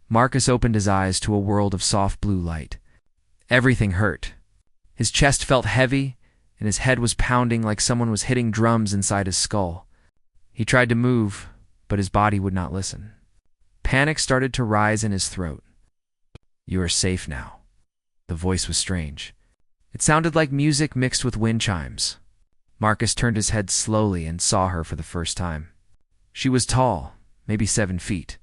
Marcus opened his eyes to a world of soft blue light. Everything hurt. His chest felt heavy, and his head was pounding like someone was hitting drums inside his skull. He tried to move, but his body would not listen. Panic started to rise in his throat. "You are safe now." The voice was strange. It sounded like music mixed with wind chimes. Marcus turned his head slowly and saw her for the first time. She was tall, maybe 7 feet,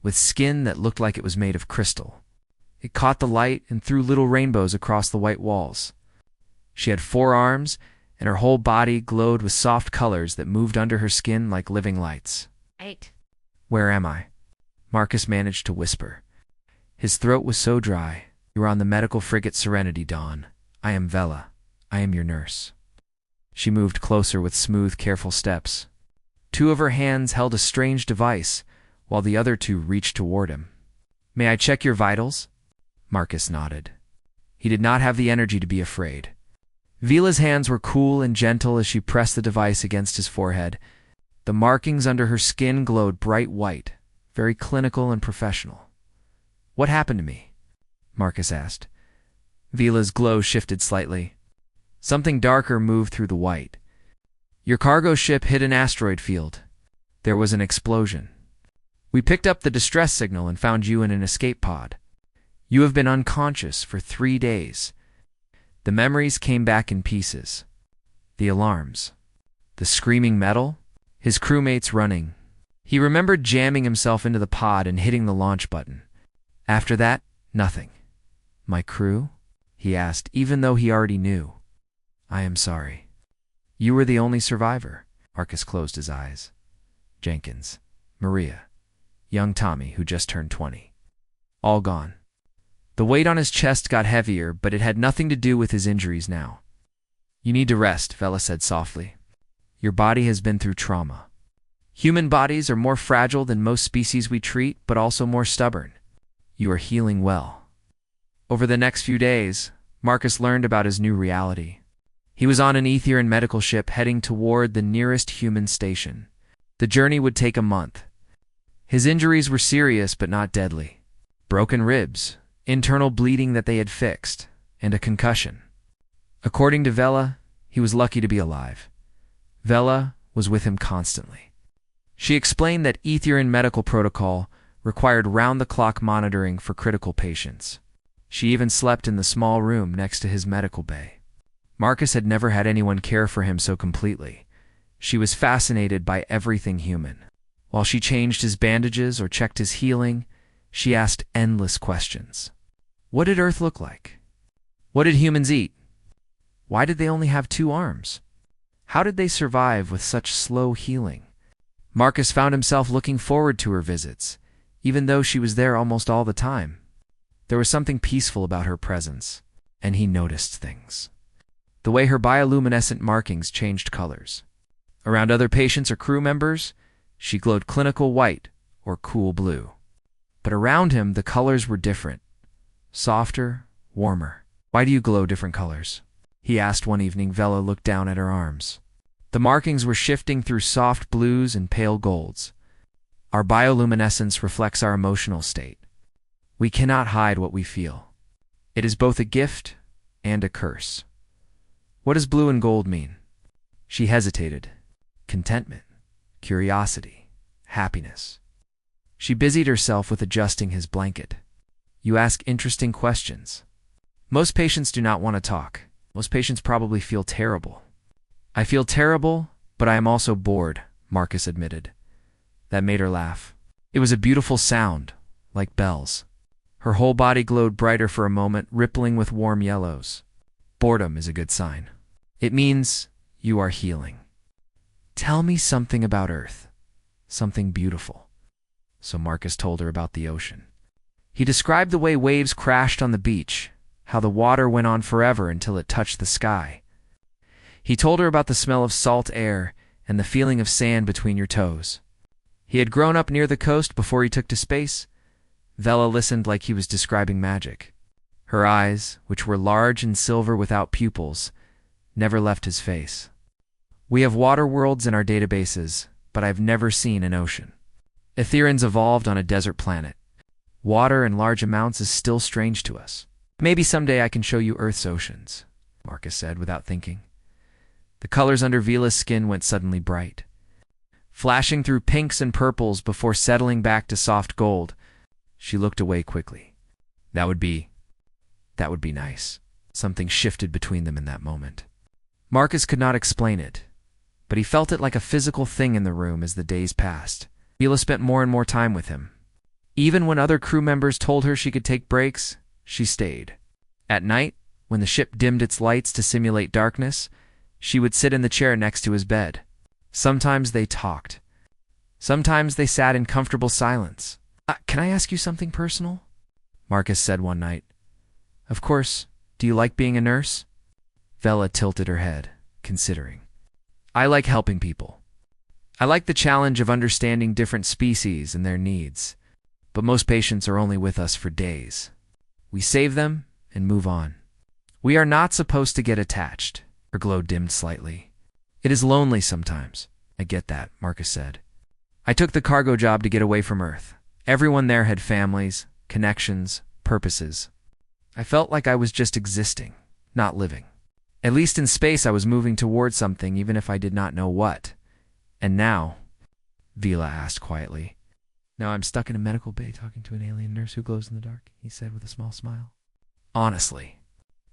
with skin that looked like it was made of crystal. It caught the light and threw little rainbows across the white walls. She had 4 arms, and her whole body glowed with soft colors that moved under her skin like living lights. 8. "Where am I?" Marcus managed to whisper. His throat was so dry. "You are on the medical frigate Serenity, Dawn. I am Vela. I am your nurse." She moved closer with smooth, careful steps. 2 of her hands held a strange device, while the other 2 reached toward him. "May I check your vitals?" Marcus nodded. He did not have the energy to be afraid. Vela's hands were cool and gentle as she pressed the device against his forehead. The markings under her skin glowed bright white, very clinical and professional. "What happened to me?" Marcus asked. Vela's glow shifted slightly. Something darker moved through the white. "Your cargo ship hit an asteroid field. There was an explosion. We picked up the distress signal and found you in an escape pod. You have been unconscious for 3 days. The memories came back in pieces. The alarms. The screaming metal. His crewmates running. He remembered jamming himself into the pod and hitting the launch button. After that, nothing." "My crew?" he asked, even though he already knew. "I am sorry. You were the only survivor." Marcus closed his eyes. Jenkins, Maria, young Tommy, who just turned 20. All gone. The weight on his chest got heavier, but it had nothing to do with his injuries now. "You need to rest," Vela said softly. "Your body has been through trauma. Human bodies are more fragile than most species we treat, but also more stubborn. You are healing well." Over the next few days, Marcus learned about his new reality. He was on an Etherian medical ship heading toward the nearest human station. The journey would take a month. His injuries were serious but not deadly. Broken ribs, internal bleeding that they had fixed, and a concussion. According to Vela, he was lucky to be alive. Vela was with him constantly. She explained that Etherian medical protocol required round-the-clock monitoring for critical patients. She even slept in the small room next to his medical bay. Marcus had never had anyone care for him so completely. She was fascinated by everything human. While she changed his bandages or checked his healing, she asked endless questions. What did Earth look like? What did humans eat? Why did they only have 2 arms? How did they survive with such slow healing? Marcus found himself looking forward to her visits, even though she was there almost all the time. There was something peaceful about her presence, and he noticed things. The way her bioluminescent markings changed colors. Around other patients or crew members, she glowed clinical white or cool blue. But around him, the colors were different. Softer, warmer. "Why do you glow different colors?" he asked one evening. Vela looked down at her arms. The markings were shifting through soft blues and pale golds. "Our bioluminescence reflects our emotional state. We cannot hide what we feel. It is both a gift and a curse." "What does blue and gold mean?" She hesitated. "Contentment, curiosity, happiness." She busied herself with adjusting his blanket. "You ask interesting questions. Most patients do not want to talk. Most patients probably feel terrible." "I feel terrible, but I am also bored," Marcus admitted. That made her laugh. It was a beautiful sound, like bells. Her whole body glowed brighter for a moment, rippling with warm yellows. "Boredom is a good sign. It means you are healing. Tell me something about Earth, something beautiful." So Marcus told her about the ocean. He described the way waves crashed on the beach, how the water went on forever until it touched the sky. He told her about the smell of salt air and the feeling of sand between your toes. He had grown up near the coast before he took to space. Vela listened like he was describing magic. Her eyes, which were large and silver without pupils, never left his face. "We have water worlds in our databases, but I've never seen an ocean. Etherians evolved on a desert planet. Water in large amounts is still strange to us. Maybe someday I can show you Earth's oceans, Marcus said without thinking. The colors under Vila's skin went suddenly bright, flashing through pinks and purples before settling back to soft gold. She looked away quickly. That would be nice. Something shifted between them in that moment. Marcus could not explain it, but he felt it like a physical thing in the room as the days passed. Vila spent more and more time with him. Even when other crew members told her she could take breaks, she stayed. At night, when the ship dimmed its lights to simulate darkness, she would sit in the chair next to his bed. Sometimes they talked. Sometimes they sat in comfortable silence. Can I ask you something personal? Marcus said one night. Of course. Do you like being a nurse? Vela tilted her head, considering. I like helping people. I like the challenge of understanding different species and their needs. But most patients are only with us for days. We save them and move on. We are not supposed to get attached. Her glow dimmed slightly. It is lonely sometimes. I get that, Marcus said. I took the cargo job to get away from Earth. Everyone there had families, connections, purposes. I felt like I was just existing, not living. At least in space I was moving towards something even if I did not know what. And now, Vila asked quietly. Now I'm stuck in a medical bay talking to an alien nurse who glows in the dark, he said with a small smile. Honestly,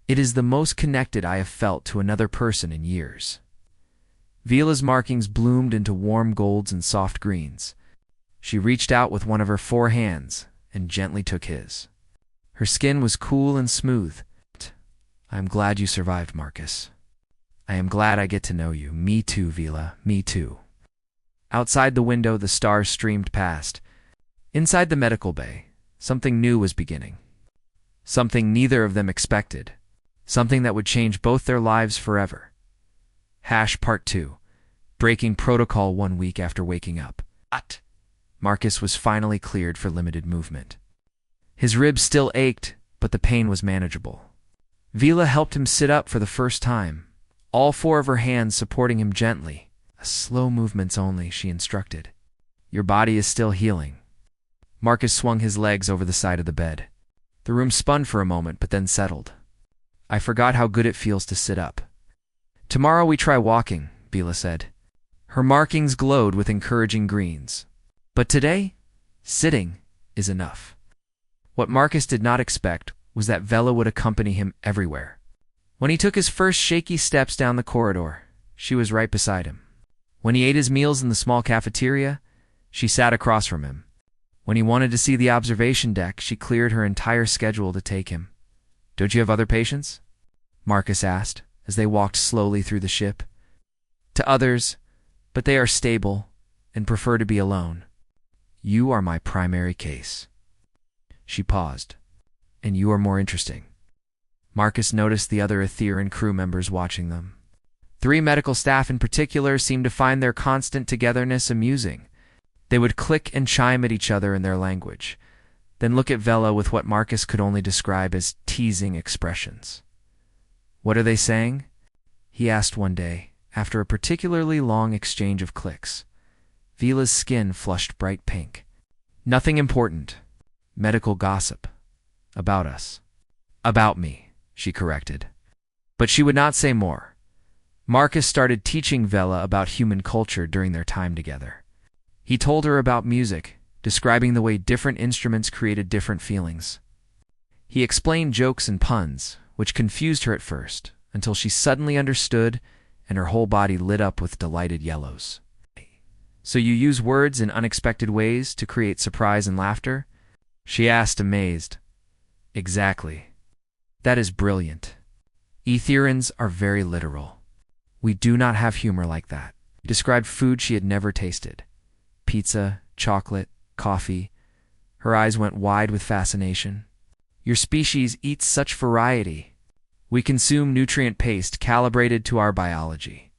it is the most connected I have felt to another person in years. Vila's markings bloomed into warm golds and soft greens. She reached out with one of her 4 hands and gently took his. Her skin was cool and smooth. I am glad you survived, Marcus. I am glad I get to know you. Me too, Vila. Me too. Outside the window, the stars streamed past. Inside the medical bay, something new was beginning. Something neither of them expected. Something that would change both their lives forever. Part 2. Breaking protocol 1 week after waking up. Marcus was finally cleared for limited movement. His ribs still ached, but the pain was manageable. Vila helped him sit up for the first time, all 4 of her hands supporting him gently. Slow movements only, she instructed. Your body is still healing. Marcus swung his legs over the side of the bed. The room spun for a moment, but then settled. I forgot how good it feels to sit up. Tomorrow we try walking, Vila said. Her markings glowed with encouraging greens. But today, sitting is enough. What Marcus did not expect was that Vela would accompany him everywhere. When he took his first shaky steps down the corridor, she was right beside him. When he ate his meals in the small cafeteria, she sat across from him. When he wanted to see the observation deck, she cleared her entire schedule to take him. Don't you have other patients? Marcus asked, as they walked slowly through the ship. To others, but they are stable and prefer to be alone. You are my primary case. She paused. And you are more interesting. Marcus noticed the other Etherean crew members watching them. 3 medical staff in particular seemed to find their constant togetherness amusing. They would click and chime at each other in their language, then look at Vela with what Marcus could only describe as teasing expressions. What are they saying? He asked one day, after a particularly long exchange of clicks. Vila's skin flushed bright pink. Nothing important. Medical gossip. About us. About me, she corrected. But she would not say more. Marcus started teaching Vela about human culture during their time together. He told her about music, describing the way different instruments created different feelings. He explained jokes and puns, which confused her at first, until she suddenly understood and her whole body lit up with delighted yellows. So you use words in unexpected ways to create surprise and laughter? She asked, amazed. Exactly. That is brilliant. Etherians are very literal. We do not have humor like that. She described food she had never tasted. Pizza, chocolate, coffee. Her eyes went wide with fascination. Your species eats such variety. We consume nutrient paste calibrated to our biology.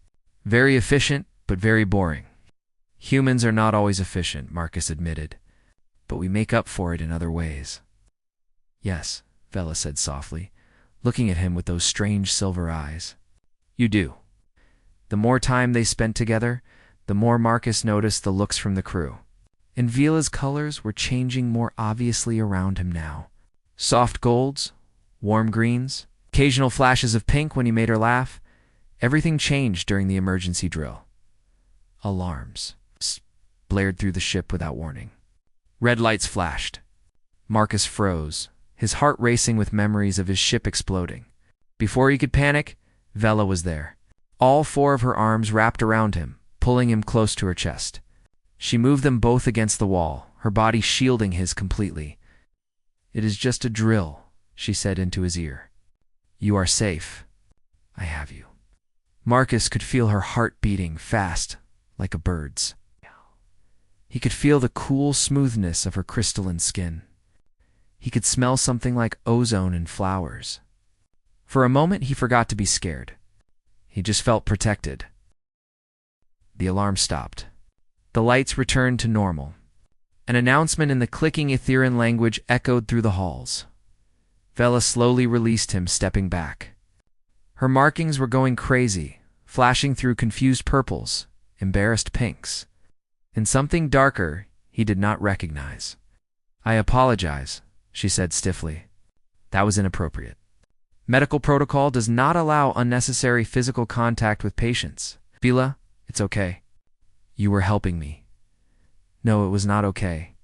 Very efficient, but very boring. Humans are not always efficient, Marcus admitted, but we make up for it in other ways. Yes, Vela said softly, looking at him with those strange silver eyes. You do. The more time they spent together, the more Marcus noticed the looks from the crew. and Vila's colors were changing more obviously around him now. Soft golds, warm greens, occasional flashes of pink when he made her laugh. Everything changed during the emergency drill. Alarms blared through the ship without warning. Red lights flashed. Marcus froze, his heart racing with memories of his ship exploding. Before he could panic, Vela was there. All four of her arms wrapped around him, pulling him close to her chest. She moved them both against the wall, her body shielding his completely. "It is just a drill," she said into his ear. "You are safe. I have you." Marcus could feel her heart beating fast, like a bird's. He could feel the cool smoothness of her crystalline skin. He could smell something like ozone and flowers. For a moment, he forgot to be scared. He just felt protected. The alarm stopped. The lights returned to normal. An announcement in the clicking Etherean language echoed through the halls. Vela slowly released him, stepping back. Her markings were going crazy, flashing through confused purples, embarrassed pinks, and something darker he did not recognize. "I apologize," she said stiffly. "That was inappropriate. Medical protocol does not allow unnecessary physical contact with patients. Vila, it's okay. You were helping me." "No, it was not okay."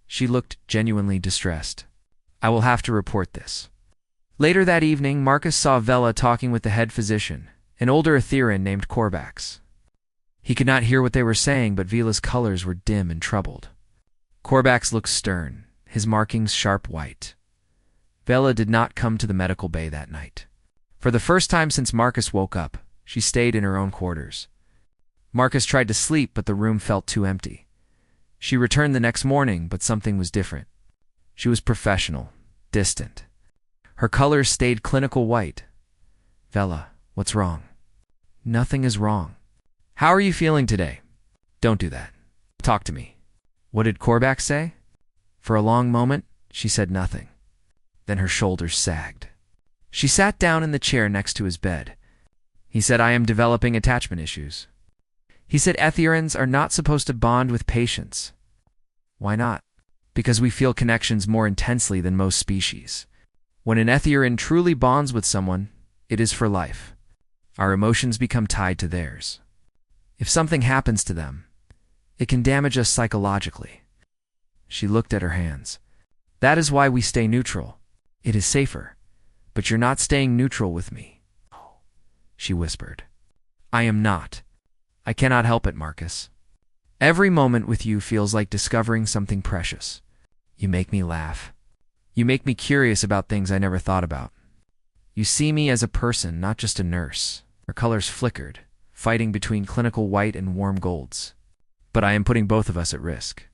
She looked genuinely distressed. "I will have to report this." Later that evening, Marcus saw Vela talking with the head physician, an older Etherean named Corvax. He could not hear what they were saying, but Vila's colors were dim and troubled. Corvax looked stern, his markings sharp white. Vela did not come to the medical bay that night. For the first time since Marcus woke up, she stayed in her own quarters. Marcus tried to sleep, but the room felt too empty. She returned the next morning, but something was different. She was professional, distant. Her colors stayed clinical white. "Vela, what's wrong?" "Nothing is wrong." "How are you feeling today?" "Don't do that. Talk to me." "What did Corvax say?" For a long moment, she said nothing. Then her shoulders sagged. She sat down in the chair next to his bed. He said, "I am developing attachment issues." He said Ethereans are not supposed to bond with patients. "Why not?" "Because we feel connections more intensely than most species. When an Etherean truly bonds with someone, it is for life. Our emotions become tied to theirs. If something happens to them, it can damage us psychologically." She looked at her hands. "That is why we stay neutral. It is safer. But you're not staying neutral with me." She whispered. "I am not. I cannot help it, Marcus. Every moment with you feels like discovering something precious. You make me laugh. You make me curious about things I never thought about. You see me as a person, not just a nurse." Her colors flickered, fighting between clinical white and warm golds. "But I am putting both of us at risk."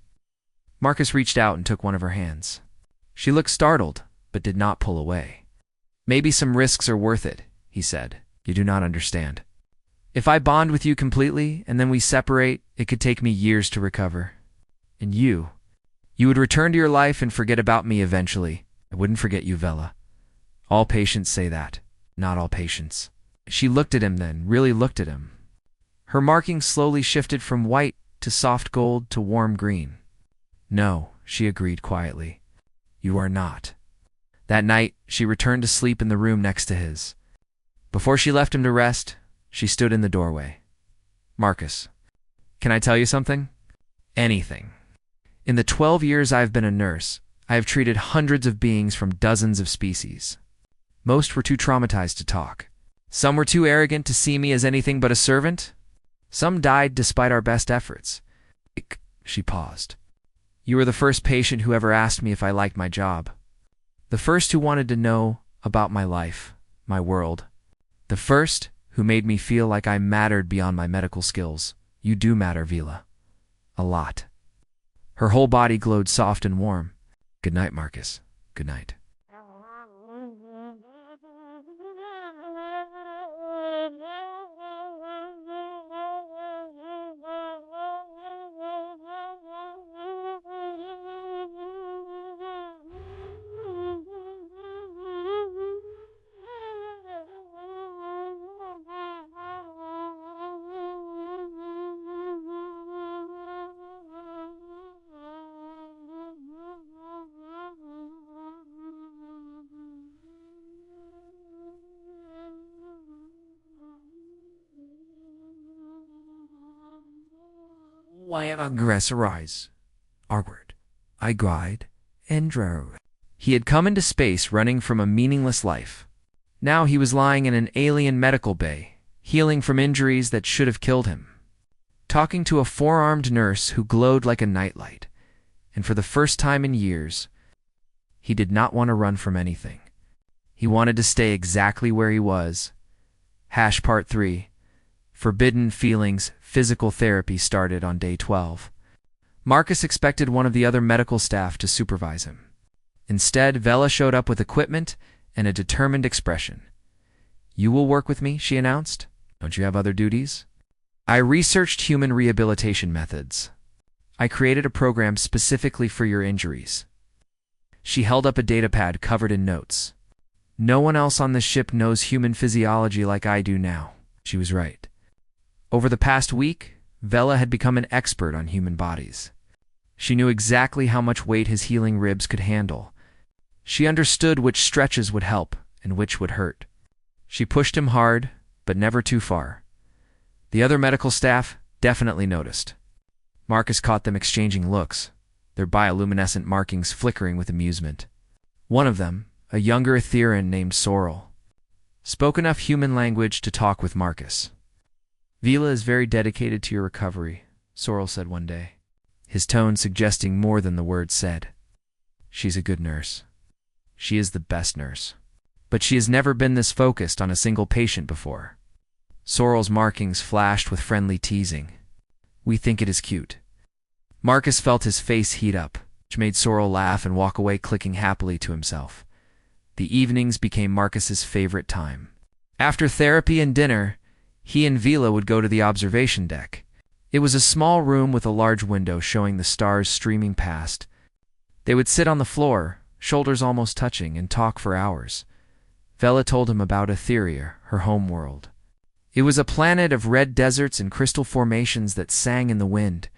Marcus reached out and took one of her hands. She looked startled, but did not pull away. "Maybe some risks are worth it," he said. "You do not understand. If I bond with you completely and then we separate, it could take me years to recover. And you would return to your life and forget about me eventually. I wouldn't forget you, Vela. All patients say that. Not all patients." She looked at him then, really looked at him. Her markings slowly shifted from white to soft gold to warm green. "No," she agreed quietly. "You are not." That night, she returned to sleep in the room next to his. Before she left him to rest, she stood in the doorway. "Marcus, can I tell you something?" "Anything." "In the 12 years I've been a nurse, I have treated hundreds of beings from dozens of species. Most were too traumatized to talk. Some were too arrogant to see me as anything but a servant. Some died despite our best efforts." She paused. "You were the first patient who ever asked me if I liked my job. The first who wanted to know about my life, my world. The first who made me feel like I mattered beyond my medical skills. You do matter, Vila. A lot." Her whole body glowed soft and warm. "Good night, Marcus. Good night." Why aggressorize? Awkward. I cried and drove. He had come into space running from a meaningless life. Now he was lying in an alien medical bay, healing from injuries that should have killed him, talking to a four-armed nurse who glowed like a nightlight. And for the first time in years, he did not want to run from anything. He wanted to stay exactly where he was. Part 3. Forbidden Feelings Physical Therapy started on day 12. Marcus expected one of the other medical staff to supervise him. Instead, Vela showed up with equipment and a determined expression. "You will work with me," she announced. "Don't you have other duties?" "I researched human rehabilitation methods. I created a program specifically for your injuries." She held up a datapad covered in notes. "No one else on this ship knows human physiology like I do now." She was right. Over the past week, Vela had become an expert on human bodies. She knew exactly how much weight his healing ribs could handle. She understood which stretches would help and which would hurt. She pushed him hard, but never too far. The other medical staff definitely noticed. Marcus caught them exchanging looks, their bioluminescent markings flickering with amusement. One of them, a younger Etherean named Sorrel, spoke enough human language to talk with Marcus. "Vela is very dedicated to your recovery," Sorrel said one day, his tone suggesting more than the words said. "She's a good nurse. She is the best nurse. But she has never been this focused on a single patient before." Sorrel's markings flashed with friendly teasing. "We think it is cute." Marcus felt his face heat up, which made Sorrel laugh and walk away clicking happily to himself. The evenings became Marcus's favorite time. After therapy and dinner, he and Vela would go to the observation deck. It was a small room with a large window showing the stars streaming past. They would sit on the floor, shoulders almost touching, and talk for hours. Vela told him about Etheria, her home world. It was a planet of red deserts and crystal formations that sang in the wind.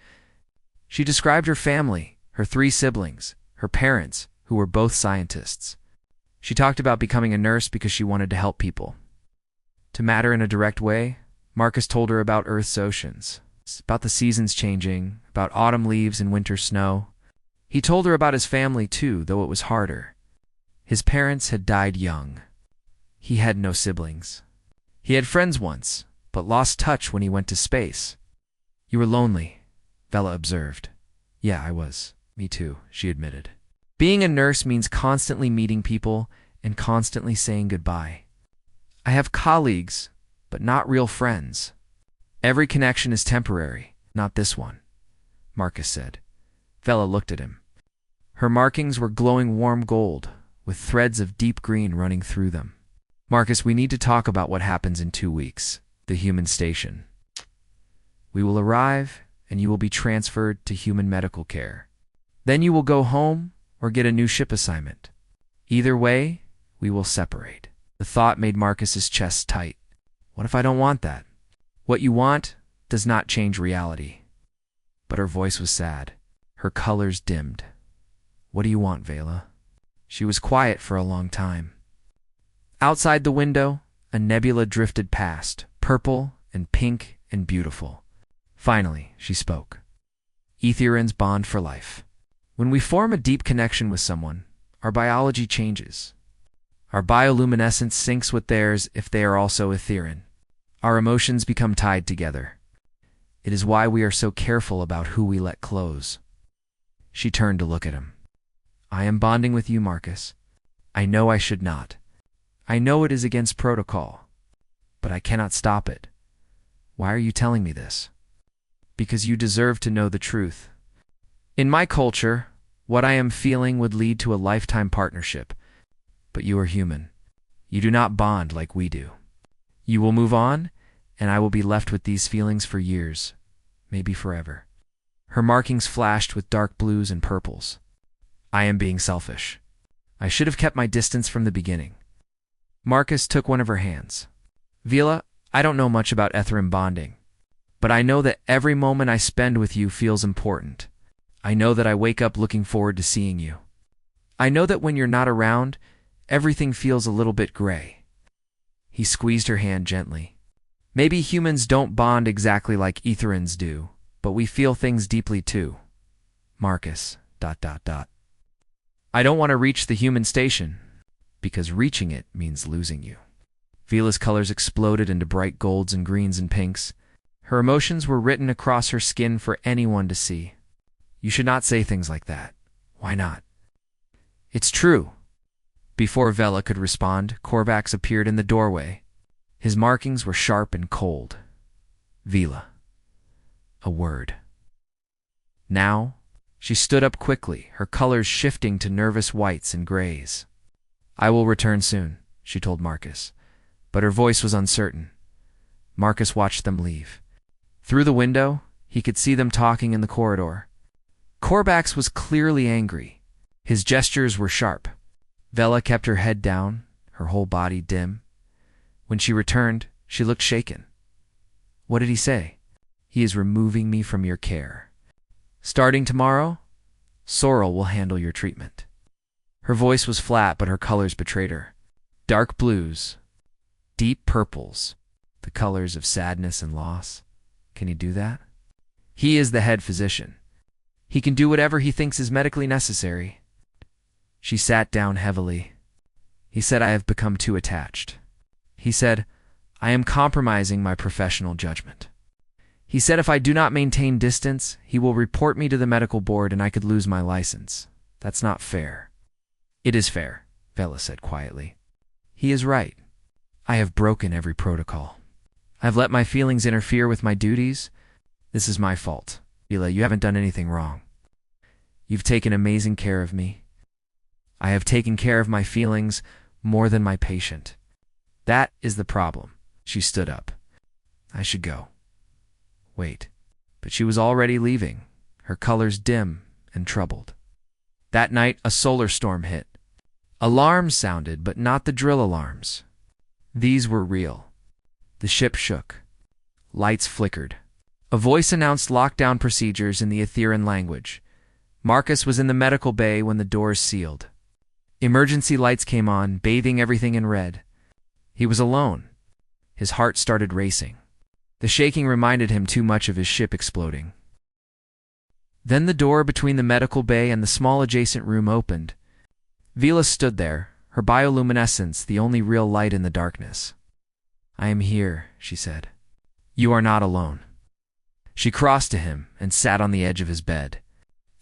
She described her family, her 3 siblings, her parents, who were both scientists. She talked about becoming a nurse because she wanted to help people. To matter in a direct way, Marcus told her about Earth's oceans, about the seasons changing, about autumn leaves and winter snow. He told her about his family too, though it was harder. His parents had died young. He had no siblings. He had friends once, but lost touch when he went to space. "You were lonely," Vela observed. "Yeah, I was. Me too," she admitted. "Being a nurse means constantly meeting people and constantly saying goodbye. I have colleagues, but not real friends. Every connection is temporary, not this one," Marcus said. Vela looked at him. Her markings were glowing warm gold, with threads of deep green running through them. "Marcus, we need to talk about what happens in 2 weeks, the human station. We will arrive, and you will be transferred to human medical care. Then you will go home or get a new ship assignment. Either way, we will separate." The thought made Marcus's chest tight. What if I don't want that? What you want does not change reality. But her voice was sad. Her colors dimmed. "What do you want, Vela?" She was quiet for a long time. Outside the window, a nebula drifted past, purple and pink and beautiful. Finally, she spoke. "Etherians bond for life. When we form a deep connection with someone, our biology changes. Our bioluminescence syncs with theirs if they are also Etherian. Our emotions become tied together. It is why we are so careful about who we let close." She turned to look at him. "I am bonding with you, Marcus. I know I should not. I know it is against protocol, but I cannot stop it. Why are you telling me this?" "Because you deserve to know the truth. In my culture, what I am feeling would lead to a lifetime partnership. But you are human. You do not bond like we do. You will move on, and I will be left with these feelings for years, maybe forever." Her markings flashed with dark blues and purples. "I am being selfish. I should have kept my distance from the beginning." Marcus took one of her hands. "Vela, I don't know much about Ethereum bonding, but I know that every moment I spend with you feels important. I know that I wake up looking forward to seeing you. I know that when you're not around, everything feels a little bit gray." He squeezed her hand gently. "Maybe humans don't bond exactly like Etherians do, but we feel things deeply too. Marcus, ... I don't want to reach the human station, because reaching it means losing you. Vila's colors exploded into bright golds and greens and pinks. Her emotions were written across her skin for anyone to see. You should not say things like that. Why not? It's true. Before Vela could respond, Corvax appeared in the doorway. His markings were sharp and cold. Vila. A word. Now, she stood up quickly, her colors shifting to nervous whites and grays. I will return soon, she told Marcus, but her voice was uncertain. Marcus watched them leave. Through the window, he could see them talking in the corridor. Corvax was clearly angry. His gestures were sharp. Vela kept her head down, her whole body dim. When she returned, she looked shaken. What did he say? He is removing me from your care. Starting tomorrow, Sorrel will handle your treatment. Her voice was flat, but her colors betrayed her. Dark blues, deep purples, the colors of sadness and loss. Can he do that? He is the head physician. He can do whatever he thinks is medically necessary. She sat down heavily. He said, I have become too attached. He said, I am compromising my professional judgment. He said if I do not maintain distance, he will report me to the medical board and I could lose my license. That's not fair. It is fair, Vela said quietly. He is right. I have broken every protocol. I have let my feelings interfere with my duties. This is my fault. Vela, you haven't done anything wrong. You've taken amazing care of me. I have taken care of my feelings more than my patient. That is the problem. She stood up. I should go. Wait. But she was already leaving, her colors dim and troubled. That night, a solar storm hit. Alarms sounded, but not the drill alarms. These were real. The ship shook. Lights flickered. A voice announced lockdown procedures in the Etherean language. Marcus was in the medical bay when the doors sealed. Emergency lights came on, bathing everything in red. He was alone. His heart started racing. The shaking reminded him too much of his ship exploding. Then the door between the medical bay and the small adjacent room opened. Vila stood there, her bioluminescence the only real light in the darkness. I am here, she said. You are not alone. She crossed to him and sat on the edge of his bed.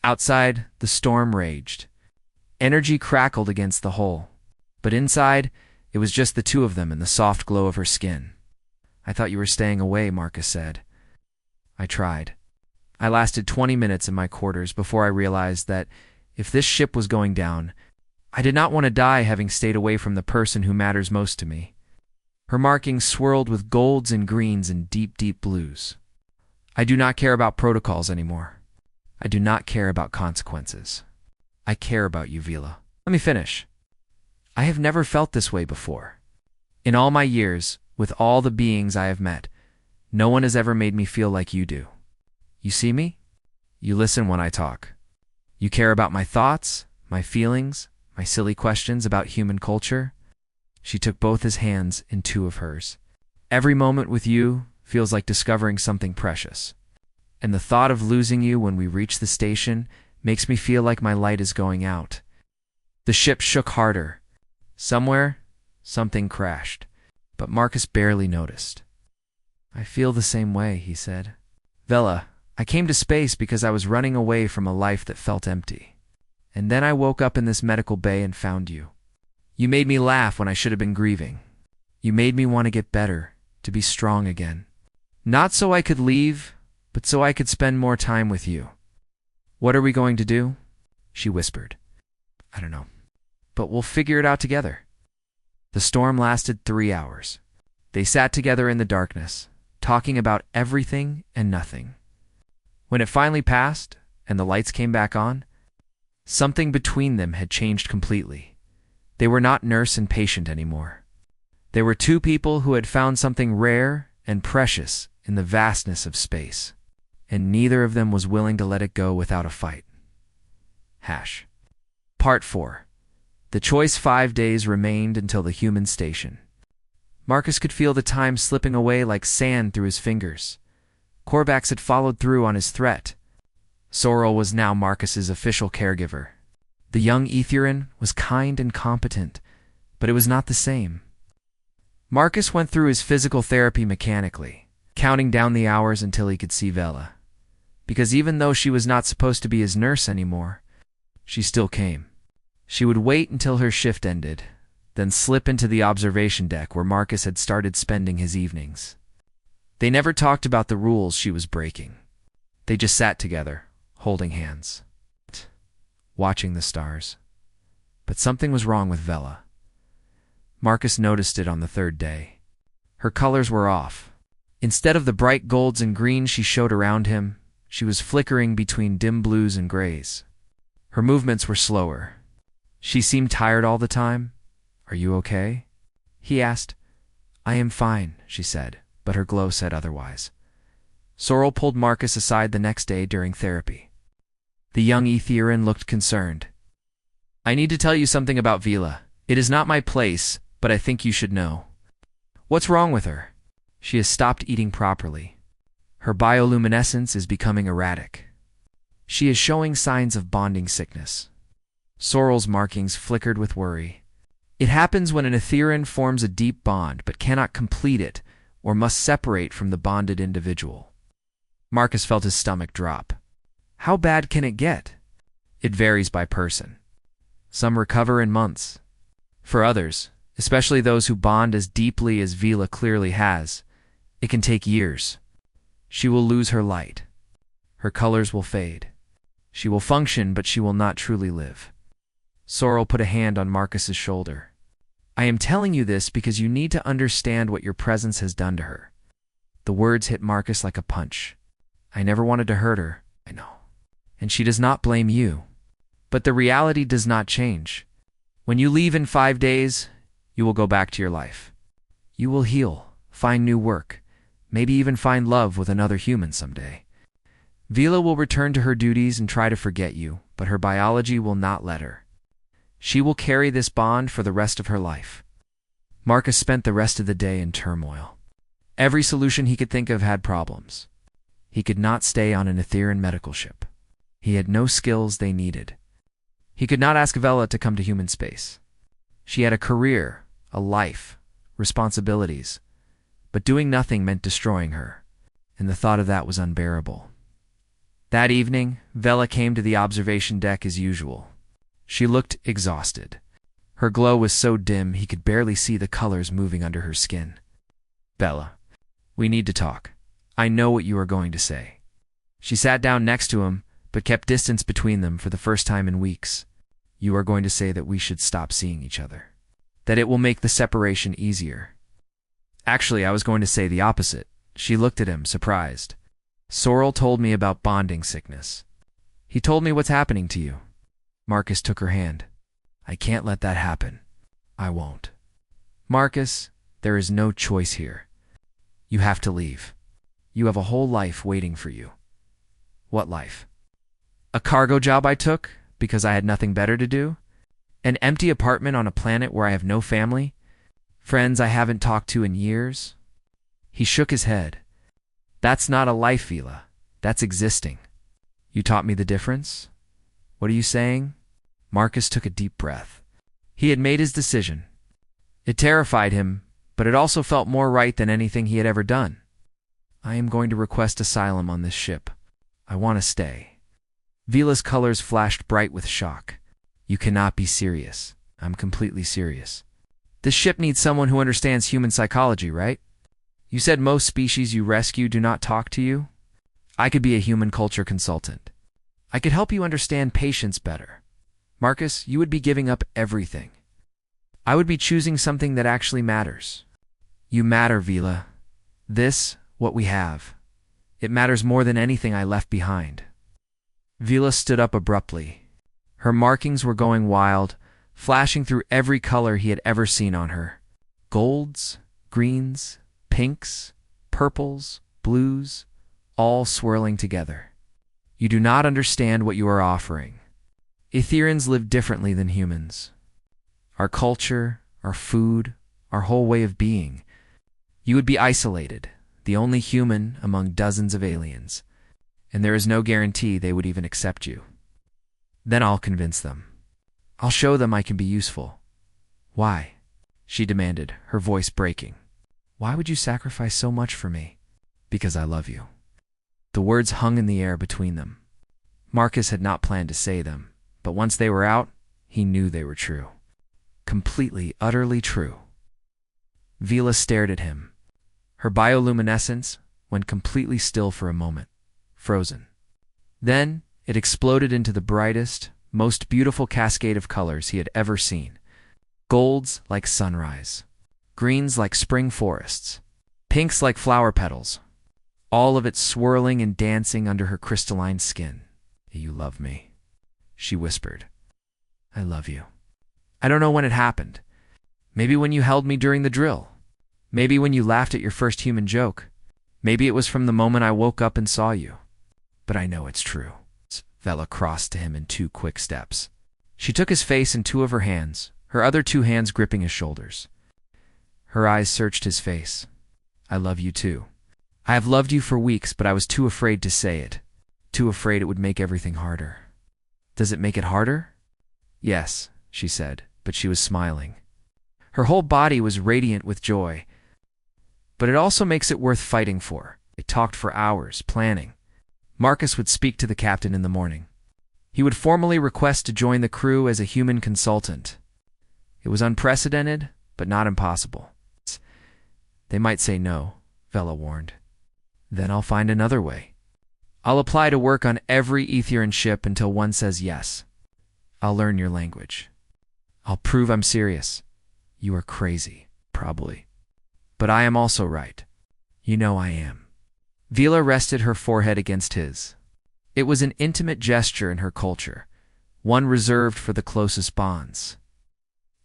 Outside, the storm raged. Energy crackled against the hull, but inside, it was just the two of them and the soft glow of her skin. I thought you were staying away, Marcus said. I tried. I lasted 20 minutes in my quarters before I realized that if this ship was going down, I did not want to die having stayed away from the person who matters most to me. Her markings swirled with golds and greens and deep, deep blues. I do not care about protocols anymore. I do not care about consequences. I care about you, Vila. Let me finish. I have never felt this way before. In all my years, with all the beings I have met, no one has ever made me feel like you do. You see me? You listen when I talk. You care about my thoughts, my feelings, my silly questions about human culture. She took both his hands in two of hers. Every moment with you feels like discovering something precious. And the thought of losing you when we reach the station makes me feel like my light is going out. The ship shook harder. Somewhere, something crashed, but Marcus barely noticed. I feel the same way, he said. Vela, I came to space because I was running away from a life that felt empty. And then I woke up in this medical bay and found you. You made me laugh when I should have been grieving. You made me want to get better, to be strong again. Not so I could leave, but so I could spend more time with you. What are we going to do? She whispered. I don't know, but we'll figure it out together. The storm lasted 3 hours. They sat together in the darkness, talking about everything and nothing. When it finally passed and the lights came back on, something between them had changed completely. They were not nurse and patient anymore. They were two people who had found something rare and precious in the vastness of space, and neither of them was willing to let it go without a fight. Part 4. The choice 5 days remained until the human station. Marcus could feel the time slipping away like sand through his fingers. Korvax had followed through on his threat. Sorrel was now Marcus's official caregiver. The young Etherin was kind and competent, but it was not the same. Marcus went through his physical therapy mechanically, counting down the hours until he could see Vela. Because even though she was not supposed to be his nurse anymore, she still came. She would wait until her shift ended, then slip into the observation deck where Marcus had started spending his evenings. They never talked about the rules she was breaking. They just sat together, holding hands, watching the stars. But something was wrong with Vela. Marcus noticed it on the third day. Her colors were off. Instead of the bright golds and greens she showed around him, she was flickering between dim blues and grays. Her movements were slower. She seemed tired all the time. "Are you okay?" he asked. "I am fine," she said, but her glow said otherwise. Sorrel pulled Marcus aside the next day during therapy. The young Etherin looked concerned. "I need to tell you something about Vela. It is not my place, but I think you should know." "What's wrong with her?" "She has stopped eating properly. Her bioluminescence is becoming erratic. She is showing signs of bonding sickness." Sorrel's markings flickered with worry. It happens when an Etherin forms a deep bond but cannot complete it or must separate from the bonded individual. Marcus felt his stomach drop. How bad can it get? It varies by person. Some recover in months. For others, especially those who bond as deeply as Vela clearly has, it can take years. She will lose her light. Her colors will fade. She will function, but she will not truly live. Sorrel put a hand on Marcus's shoulder. "I am telling you this because you need to understand what your presence has done to her." The words hit Marcus like a punch. "I never wanted to hurt her, I know. And she does not blame you. But the reality does not change. When you leave in 5 days, you will go back to your life. You will heal, find new work, maybe even find love with another human someday. Vela will return to her duties and try to forget you, but her biology will not let her. She will carry this bond for the rest of her life." Marcus spent the rest of the day in turmoil. Every solution he could think of had problems. He could not stay on an Etherean medical ship. He had no skills they needed. He could not ask Vela to come to human space. She had a career, a life, responsibilities, but doing nothing meant destroying her, and the thought of that was unbearable. That evening, Vela came to the observation deck as usual. She looked exhausted. Her glow was so dim he could barely see the colors moving under her skin. "Vela, we need to talk. I know what you are going to say." She sat down next to him, but kept distance between them for the first time in weeks. "You are going to say that we should stop seeing each other. That it will make the separation easier." "Actually, I was going to say the opposite." She looked at him, surprised. "Sorrel told me about bonding sickness. He told me what's happening to you." Marcus took her hand. "I can't let that happen. I won't." "Marcus, there is no choice here. You have to leave. You have a whole life waiting for you." "What life?" "A cargo job I took because I had nothing better to do? An empty apartment on a planet where I have no family? Friends I haven't talked to in years?" He shook his head. "That's not a life, Vela. That's existing. You taught me the difference? What are you saying?" Marcus took a deep breath. He had made his decision. It terrified him, but it also felt more right than anything he had ever done. "I am going to request asylum on this ship. I want to stay." Vela's colors flashed bright with shock. "You cannot be serious." "I'm completely serious. This ship needs someone who understands human psychology, right? You said most species you rescue do not talk to you? I could be a human culture consultant. I could help you understand patience better. Marcus, you would be giving up everything. I would be choosing something that actually matters. You matter, Vela. This, what we have. It matters more than anything I left behind." Vela stood up abruptly. Her markings were going wild, flashing through every color he had ever seen on her. Golds, greens, pinks, purples, blues, all swirling together. "You do not understand what you are offering. Etherians live differently than humans. Our culture, our food, our whole way of being. You would be isolated, the only human among dozens of aliens, and there is no guarantee they would even accept you. Then I'll convince them. I'll show them I can be useful. Why? She demanded, her voice breaking. Why would you sacrifice so much for me? Because I love you. The words hung in the air between them. Marcus had not planned to say them, but once they were out, he knew they were true. Completely, utterly true. Vila stared at him. Her bioluminescence went completely still for a moment, frozen. Then it exploded into the brightest, most beautiful cascade of colors he had ever seen. Golds like sunrise, greens like spring forests, pinks like flower petals, all of it swirling and dancing under her crystalline skin. You love me, she whispered. I love you. I don't know when it happened. Maybe when you held me during the drill. Maybe when you laughed at your first human joke. Maybe it was from the moment I woke up and saw you. But I know it's true. Vela crossed to him in 2 quick steps. She took his face in 2 of her hands, her other 2 hands gripping his shoulders. Her eyes searched his face. I love you too. I have loved you for weeks, but I was too afraid to say it. Too afraid it would make everything harder. Does it make it harder? Yes, she said, but she was smiling. Her whole body was radiant with joy. But it also makes it worth fighting for. They talked for hours, planning. Marcus would speak to the captain in the morning. He would formally request to join the crew as a human consultant. It was unprecedented, but not impossible. They might say no, Vela warned. Then I'll find another way. I'll apply to work on every Aetherian ship until one says yes. I'll learn your language. I'll prove I'm serious. You are crazy, probably. But I am also right. You know I am. Vila rested her forehead against his. It was an intimate gesture in her culture, one reserved for the closest bonds.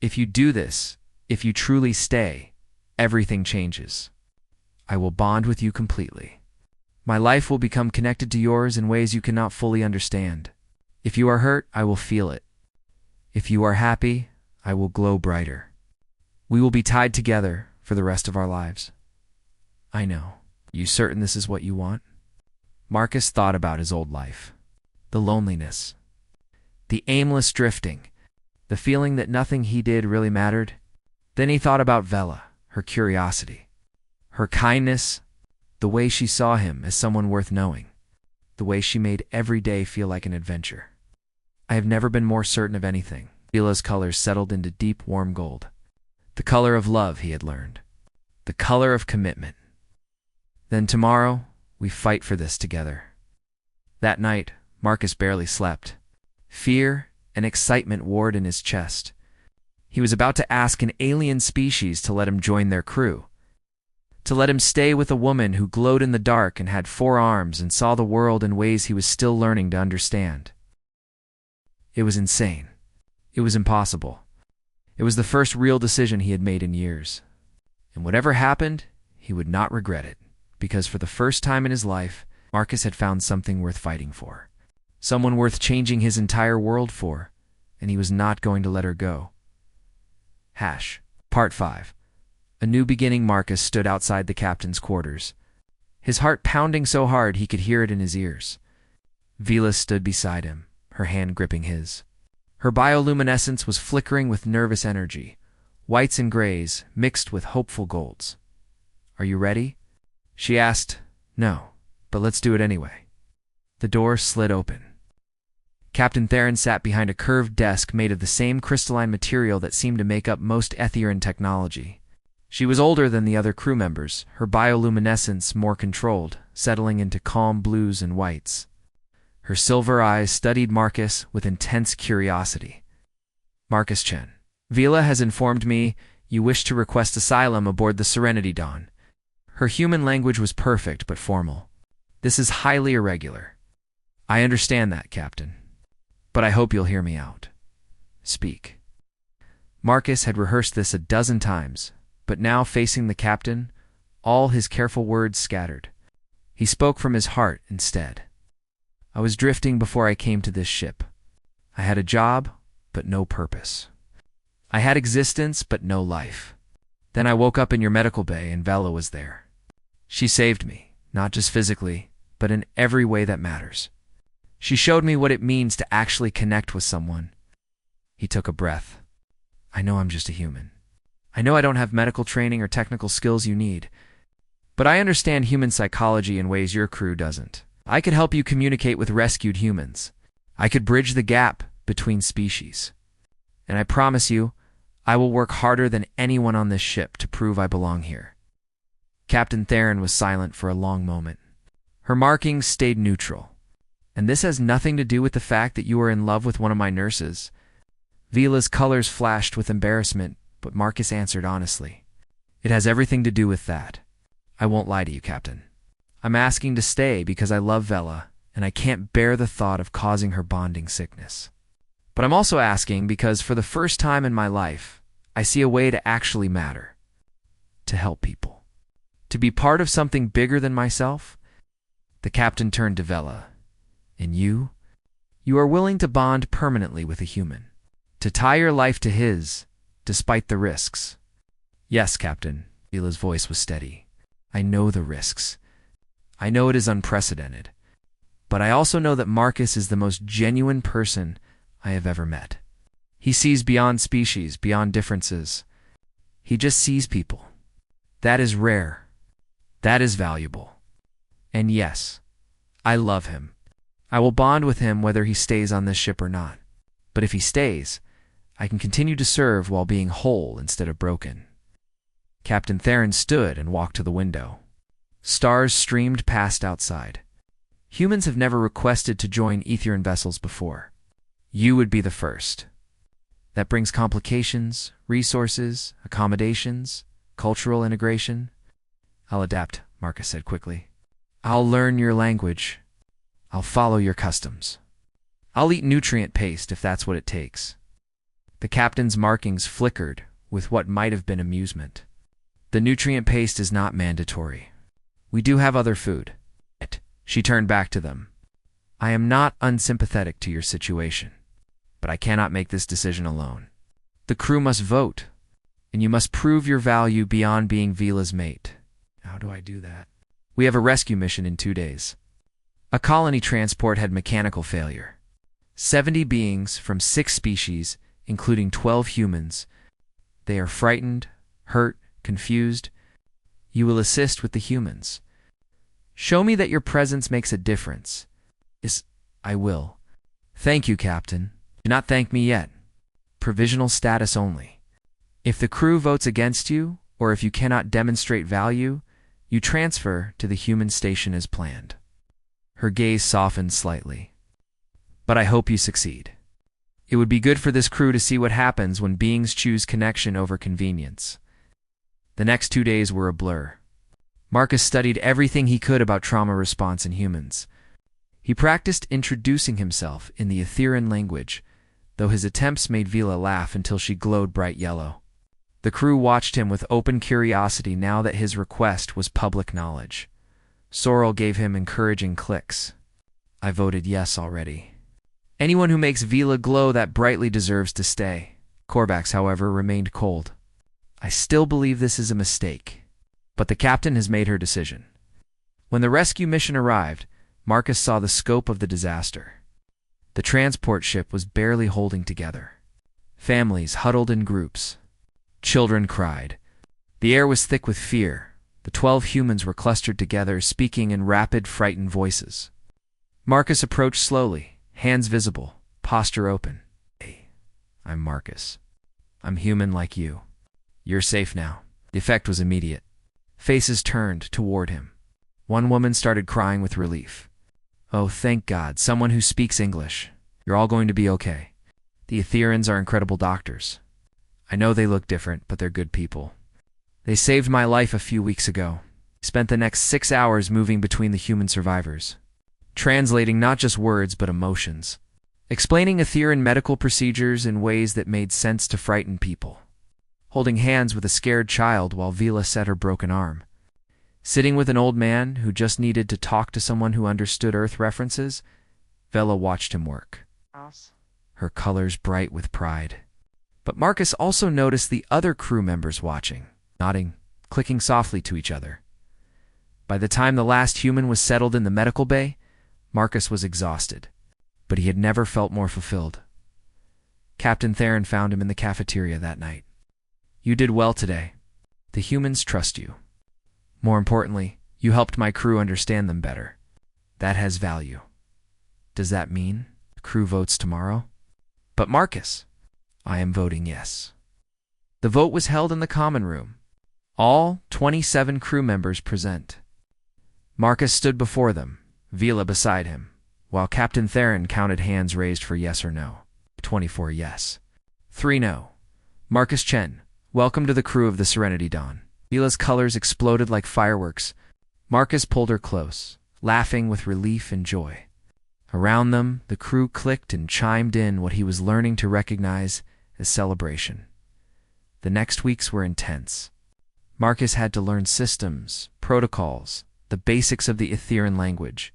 If you do this, if you truly stay, everything changes. I will bond with you completely. My life will become connected to yours in ways you cannot fully understand. If you are hurt, I will feel it. If you are happy, I will glow brighter. We will be tied together for the rest of our lives. I know. You certain this is what you want? Marcus thought about his old life. The loneliness. The aimless drifting. The feeling that nothing he did really mattered. Then he thought about Vela, her curiosity. Her kindness. The way she saw him as someone worth knowing. The way she made every day feel like an adventure. I have never been more certain of anything. Vila's colors settled into deep, warm gold. The color of love, he had learned. The color of commitment. Then tomorrow, we fight for this together. That night, Marcus barely slept. Fear and excitement warred in his chest. He was about to ask an alien species to let him join their crew. To let him stay with a woman who glowed in the dark and had 4 arms and saw the world in ways he was still learning to understand. It was insane. It was impossible. It was the first real decision he had made in years. And whatever happened, he would not regret it, because for the first time in his life, Marcus had found something worth fighting for. Someone worth changing his entire world for, and he was not going to let her go. Part 5. A new beginning. Marcus stood outside the captain's quarters, his heart pounding so hard he could hear it in his ears. Vila stood beside him, her hand gripping his. Her bioluminescence was flickering with nervous energy, whites and grays mixed with hopeful golds. Are you ready? She asked. No, but let's do it anyway. The door slid open. Captain Theron sat behind a curved desk made of the same crystalline material that seemed to make up most Aetherian technology. She was older than the other crew members, her bioluminescence more controlled, settling into calm blues and whites. Her silver eyes studied Marcus with intense curiosity. Marcus Chen, Vila has informed me you wish to request asylum aboard the Serenity Dawn. Her human language was perfect but formal. This is highly irregular. I understand that, Captain. But I hope you'll hear me out. Speak. Marcus had rehearsed this a dozen times, but now facing the captain, all his careful words scattered. He spoke from his heart instead. I was drifting before I came to this ship. I had a job, but no purpose. I had existence, but no life. Then I woke up in your medical bay and Vela was there. She saved me, not just physically, but in every way that matters. She showed me what it means to actually connect with someone. He took a breath. I know I'm just a human. I know I don't have medical training or technical skills you need, but I understand human psychology in ways your crew doesn't. I could help you communicate with rescued humans. I could bridge the gap between species. And I promise you, I will work harder than anyone on this ship to prove I belong here. Captain Theron was silent for a long moment. Her markings stayed neutral. And this has nothing to do with the fact that you are in love with one of my nurses. Vila's colors flashed with embarrassment, but Marcus answered honestly. It has everything to do with that. I won't lie to you, Captain. I'm asking to stay because I love Vela, and I can't bear the thought of causing her bonding sickness. But I'm also asking because for the first time in my life, I see a way to actually matter. To help people. To be part of something bigger than myself. The captain turned to Vela. And you? You are willing to bond permanently with a human. To tie your life to his, despite the risks. Yes, Captain. Vila's voice was steady. I know the risks. I know it is unprecedented. But I also know that Marcus is the most genuine person I have ever met. He sees beyond species, beyond differences. He just sees people. That is rare. That is valuable. And yes, I love him. I will bond with him whether he stays on this ship or not. But if he stays, I can continue to serve while being whole instead of broken. Captain Theron stood and walked to the window. Stars streamed past outside. Humans have never requested to join Aetherian vessels before. You would be the first. That brings complications, resources, accommodations, cultural integration. I'll adapt, Marcus said quickly. I'll learn your language. I'll follow your customs. I'll eat nutrient paste if that's what it takes. The captain's markings flickered with what might have been amusement. The nutrient paste is not mandatory. We do have other food. She turned back to them. I am not unsympathetic to your situation, but I cannot make this decision alone. The crew must vote, and you must prove your value beyond being Vila's mate. How do I do that? We have a rescue mission in 2 days. A colony transport had mechanical failure. 70 beings from 6 species, including 12 humans. They are frightened, hurt, confused. You will assist with the humans. Show me that your presence makes a difference. I will. Thank you, Captain. Do not thank me yet. Provisional status only. If the crew votes against you, or if you cannot demonstrate value, you transfer to the human station as planned. Her gaze softened slightly. But I hope you succeed. It would be good for this crew to see what happens when beings choose connection over convenience. The next 2 days were a blur. Marcus studied everything he could about trauma response in humans. He practiced introducing himself in the Aetherian language, though his attempts made Vila laugh until she glowed bright yellow. The crew watched him with open curiosity now that his request was public knowledge. Sorrel gave him encouraging clicks. I voted yes already. Anyone who makes Vila glow that brightly deserves to stay. Corvax, however, remained cold. I still believe this is a mistake. But the captain has made her decision. When the rescue mission arrived, Marcus saw the scope of the disaster. The transport ship was barely holding together. Families huddled in groups. Children cried. The air was thick with fear. The 12 humans were clustered together, speaking in rapid, frightened voices. Marcus approached slowly, hands visible, posture open. Hey, I'm Marcus. I'm human like you. You're safe now. The effect was immediate. Faces turned toward him. One woman started crying with relief. Oh, thank God, someone who speaks English. You're all going to be okay. The Aetherians are incredible doctors. I know they look different, but they're good people. They saved my life a few weeks ago. Spent the next 6 hours moving between the human survivors, translating not just words but emotions, explaining Aetherian medical procedures in ways that made sense to frightened people, holding hands with a scared child while Vila set her broken arm, sitting with an old man who just needed to talk to someone who understood Earth references. Vela watched him work, her colors bright with pride. But Marcus also noticed the other crew members watching, nodding, clicking softly to each other. By the time the last human was settled in the medical bay, Marcus was exhausted, but he had never felt more fulfilled. Captain Theron found him in the cafeteria that night. "You did well today. The humans trust you. More importantly, you helped my crew understand them better. That has value. Does that mean the crew votes tomorrow?" "But Marcus." "I am voting yes." The vote was held in the common room. All 27 crew members present. Marcus stood before them, Vila beside him, while Captain Theron counted hands raised for yes or no. 24 yes. 3 no. "Marcus Chen, welcome to the crew of the Serenity Dawn." Vila's colors exploded like fireworks. Marcus pulled her close, laughing with relief and joy. Around them, the crew clicked and chimed in what he was learning to recognize as celebration. The next weeks were intense. Marcus had to learn systems, protocols, the basics of the Etherean language.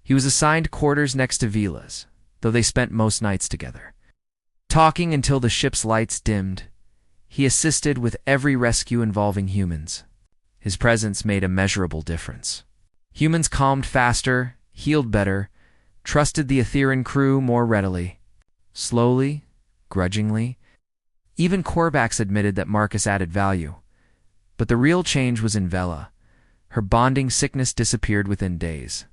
He was assigned quarters next to Vila's, though they spent most nights together. Talking until the ship's lights dimmed, he assisted with every rescue involving humans. His presence made a measurable difference. Humans calmed faster, healed better, trusted the Etherean crew more readily. Slowly, grudgingly, even Korvax admitted that Marcus added value. But the real change was in Vela. Her bonding sickness disappeared within days.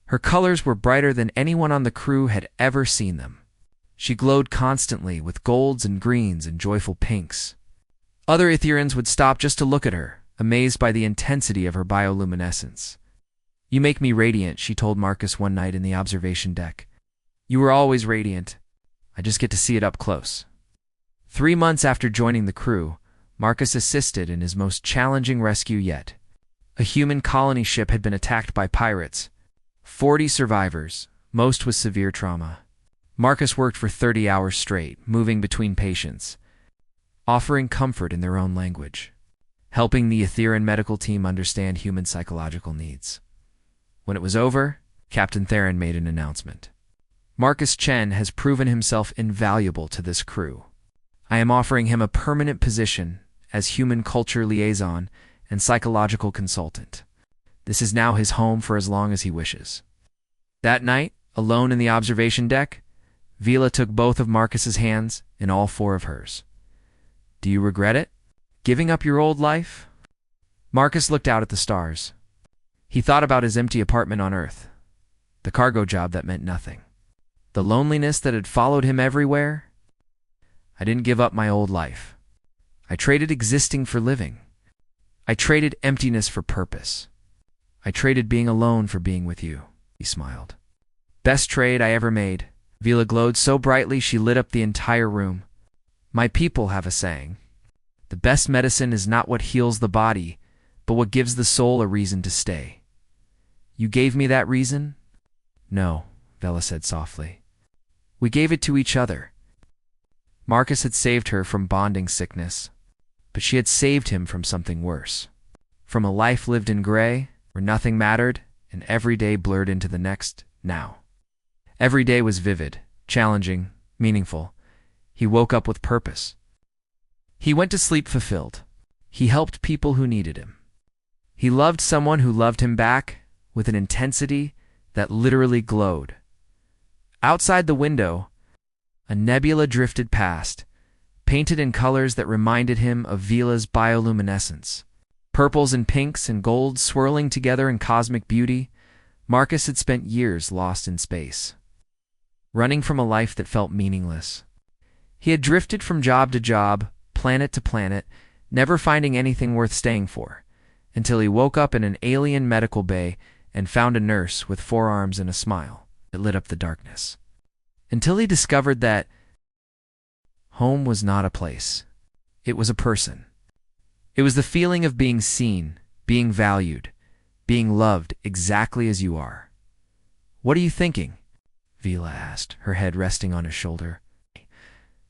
Her colors were brighter than anyone on the crew had ever seen them. She glowed constantly with golds and greens and joyful pinks. Other Ethereans would stop just to look at her, amazed by the intensity of her bioluminescence. "You make me radiant," she told Marcus one night in the observation deck. "You were always radiant. I just get to see it up close." 3 months after joining the crew, Marcus assisted in his most challenging rescue yet. A human colony ship had been attacked by pirates. 40 survivors, most with severe trauma. Marcus worked for 30 hours straight, moving between patients, offering comfort in their own language, helping the Etherean medical team understand human psychological needs. When it was over, Captain Theron made an announcement. "Marcus Chen has proven himself invaluable to this crew. I am offering him a permanent position as human culture liaison and psychological consultant. This is now his home for as long as he wishes." That night, alone in the observation deck, Vila took both of Marcus's hands and all 4 of hers. "Do you regret it? Giving up your old life?" Marcus looked out at the stars. He thought about his empty apartment on Earth, the cargo job that meant nothing, the loneliness that had followed him everywhere. "I didn't give up my old life. I traded existing for living. I traded emptiness for purpose. I traded being alone for being with you," he smiled. "Best trade I ever made." Vila glowed so brightly she lit up the entire room. "My people have a saying. The best medicine is not what heals the body, but what gives the soul a reason to stay. You gave me that reason?" "No," Vela said softly. "We gave it to each other." Marcus had saved her from bonding sickness, but she had saved him from something worse. From a life lived in gray, where nothing mattered, and every day blurred into the next, now. Every day was vivid, challenging, meaningful. He woke up with purpose. He went to sleep fulfilled. He helped people who needed him. He loved someone who loved him back with an intensity that literally glowed. Outside the window, a nebula drifted past, painted in colors that reminded him of Vila's bioluminescence. Purples and pinks and golds swirling together in cosmic beauty. Marcus had spent years lost in space, running from a life that felt meaningless. He had drifted from job to job, planet to planet, never finding anything worth staying for, until he woke up in an alien medical bay and found a nurse with 4 arms and a smile that lit up the darkness. Until he discovered that home was not a place. It was a person. It was the feeling of being seen, being valued, being loved exactly as you are. "What are you thinking?" Vila asked, her head resting on his shoulder.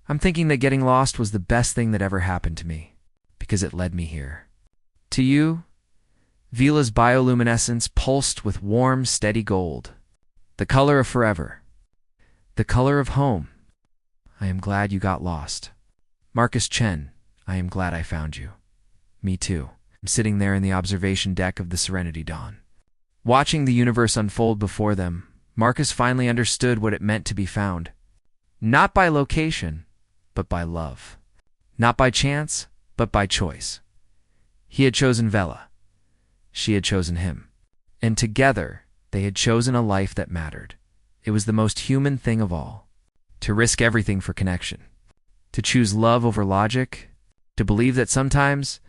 "I'm thinking that getting lost was the best thing that ever happened to me, because it led me here." To you, Vila's bioluminescence pulsed with warm, steady gold, the color of forever, the color of home. "I am glad you got lost. Marcus Chen, I am glad I found you." "Me too." sitting there in the observation deck of the Serenity Dawn. Watching the universe unfold before them, Marcus finally understood what it meant to be found. Not by location, but by love. Not by chance, but by choice. He had chosen Vela. She had chosen him. And together, they had chosen a life that mattered. It was the most human thing of all. To risk everything for connection. To choose love over logic. To believe that sometimes,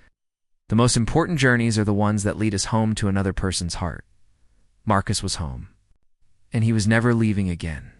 the most important journeys are the ones that lead us home to another person's heart. Marcus was home. And he was never leaving again.